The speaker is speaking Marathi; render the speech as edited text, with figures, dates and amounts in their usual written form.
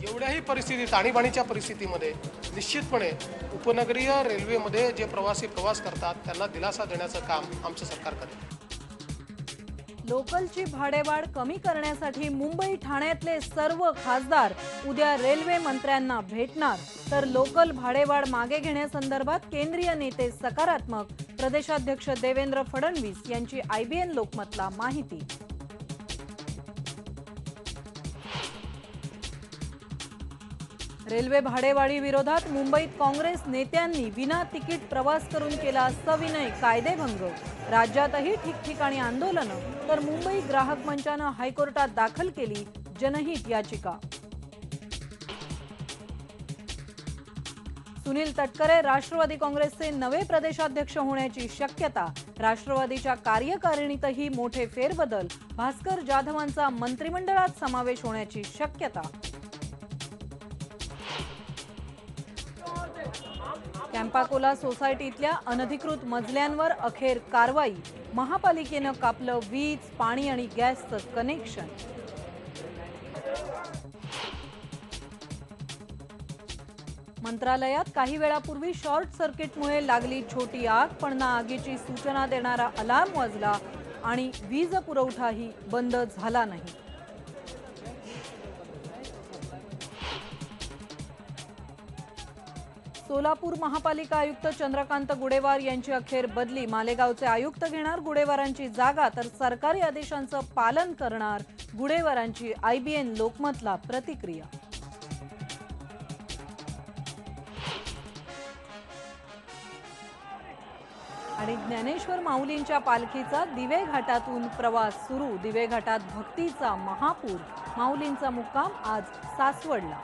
एवढ्याही परिस्थितीत आणीबाणीच्या परिस्थितीमध्ये निश्चितपणे उपनगरीय रेल्वेमध्ये जे प्रवासी प्रवास करतात त्यांना दिलासा देण्याचं काम आमचं सरकार करेल। लोकलची भाडेवाढ कमी करण्यासाठी मुंबई ठाण्यातले सर्व खासदार उद्या रेल्वे मंत्र्यांना भेटणार, तर लोकल भाडेवाढ मागे घेण्यासंदर्भात केंद्रीय नेते सकारात्मक, प्रदेशाध्यक्ष देवेंद्र फडणवीस यांची IBN लोकमतला माहिती। रेल्वे भाडेवाढी विरोधात मुंबईत काँग्रेस नेत्यांनी विना तिकीट प्रवास करून केला सविनय कायदेभंग। राज्यातही ठिकठिकाणी आंदोलनं, तर मुंबई ग्राहक मंचानं हायकोर्टात दाखल केली जनहित याचिका। सुनील तटकरे राष्ट्रवादी काँग्रेसचे नवे प्रदेशाध्यक्ष होण्याची शक्यता। राष्ट्रवादीच्या कार्यकारिणीतही मोठे फेरबदल, भास्कर जाधवांचा मंत्रिमंडळात समावेश होण्याची शक्यता। कॅम्पाकोला सोसायटीतल्या अनधिकृत मजल्यांवर अखेर कारवाई। महापालिकेनं कापलं वीज, पाणी आणि गॅसचं कनेक्शन। मंत्रालयात काही वेळापूर्वी शॉर्ट सर्किटमुळे लागली छोटी आग, पण ना आगीची सूचना देणारा अलार्म वाजला आणि वीज पुरवठाही बंद झाला नाही। सोलापूर महापालिका आयुक्त चंद्रकांत गुडेवार यांची अखेर बदली। मालेगावचे आयुक्त घेणार गुडेवारांची जागा, तर सरकारी आदेशांचं पालन करणार गुडेवारांची IBN लोकमतला प्रतिक्रिया। आणि ज्ञानेश्वर माऊलींच्या पालखीचा दिवे घाटातून प्रवास सुरू। दिवे घाटात भक्तीचा महापूर। माऊलींचा मुक्काम आज सासवडला।